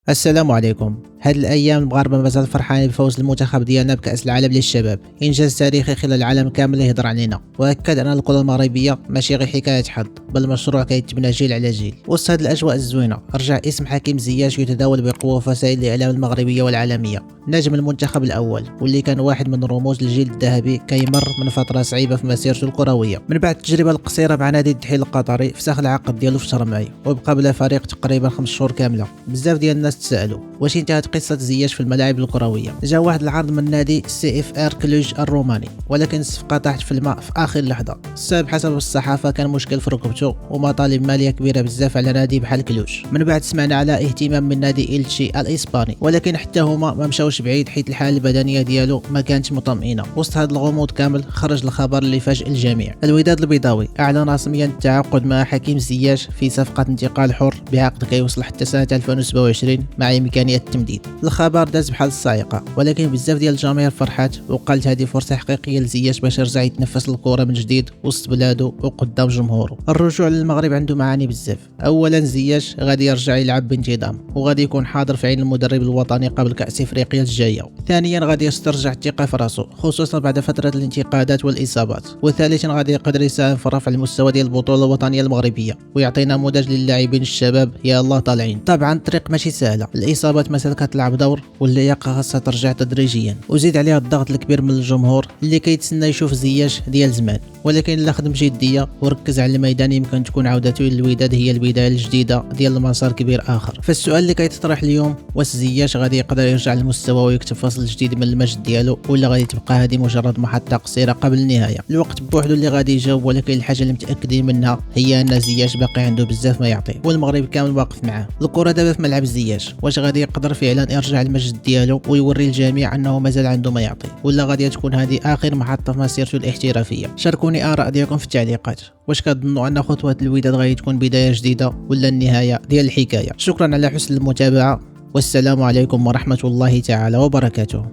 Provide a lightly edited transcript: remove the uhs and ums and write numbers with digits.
السلام عليكم. هاد الايام المغاربه مازال فرحانين بفوز المنتخب ديالنا بكاس العالم للشباب، انجاز تاريخي خلى العالم كامل يهضر علينا، واكد ان الكره المغربيه ماشي غير حكايه حظ، بل مشروع كيتبنى جيل على جيل. وسط هاد الاجواء الزوينه رجع اسم حكيم زياش يتداول بقوه في وسائل الاعلام المغربيه والعالميه. نجم المنتخب الاول واللي كان واحد من رموز الجيل الذهبي كيمر من فتره صعيبه في مسيرته الكرويه. من بعد التجربه القصيره مع نادي الدحيل القطري فسخ العقد ديالو في شهر ماي، وبقى بلا فريق تقريبا 5 شهور كامله. بزاف ديال الناس تسالوا واش انتهت قصه زياش في الملاعب الكرويه. جا واحد العرض من نادي سي اف ار كلوج الروماني، ولكن الصفقه طاحت في الماء في اخر لحظه. السبب حسب الصحافه كان مشكل في ركبته ومطالب ماليه كبيره بزاف على نادي بحال كلوج. من بعد سمعنا على اهتمام من نادي إلتشي الاسباني، ولكن حتى هما ما مشاوش بعيد حيث الحاله البدنيه ديالو ما كانتش مطمئنه. وسط هذا الغموض كامل خرج الخبر اللي فاجئ الجميع. الوداد البيضاوي اعلن رسميا التعاقد مع حكيم زياش في صفقه انتقال حر بعقد كيوصل حتى سنه 2027 مع امكانيه التمديد. الخبر داز بحال الصاعقه، ولكن بزاف ديال الجماهير فرحات وقالت هذه فرصه حقيقيه لزياش باش يرجع يتنفس الكره من جديد وسط بلاده وقدام جمهوره. الرجوع للمغرب عنده معاني بزاف. اولا زياش غادي يرجع يلعب بانتظام وغادي يكون حاضر في عين المدرب الوطني قبل كاس افريقيا الجايه. ثانيا غادي يسترجع الثقه في راسه خصوصا بعد فتره الانتقادات والاصابات. وثالثا غادي يقدر يساهم في رفع المستوى ديال البطوله الوطنيه المغربيه ويعطي نموذج للاعبين الشباب يا الله طالعين. طبعا الطريق ماشي سهله، الاصابات مثلا كتلعب دور واللياقه خاصها ترجع تدريجيا، وزيد عليها الضغط الكبير من الجمهور اللي كيتسنى يشوف زياش ديال زمان. ولكن الا خدم جديه وركز على الميدان يمكن تكون عودته للوداد هي البدايه الجديده ديال مسار كبير اخر. فالسؤال اللي كيتطرح اليوم واش زياش غادي يقدر يرجع للمستوى ويكتب فصل جديد من المجد ديالو، ولا غادي تبقى هذه مجرد محطه قصيره قبل النهايه؟ الوقت بوحدو اللي غادي يجاوب، ولكن الحاجه اللي متاكدين منها هي ان زياش باقي عنده بزاف ما يعطي والمغرب كامل واقف معاه. الكره دابا في ملعب زياش، واش غادي يقدر فعلا يرجع المجد ديالو ويوري الجميع انه مازال عنده ما يعطي، ولا غادي تكون هذه اخر محطه في مسيرته الاحترافيه؟ شاركوني اراء ديالكم في التعليقات. واش كتظنوا ان خطوه الوداد غادي تكون بدايه جديده ولا النهايه ديال الحكايه؟ شكرا على حسن المتابعه، والسلام عليكم ورحمه الله تعالى وبركاته.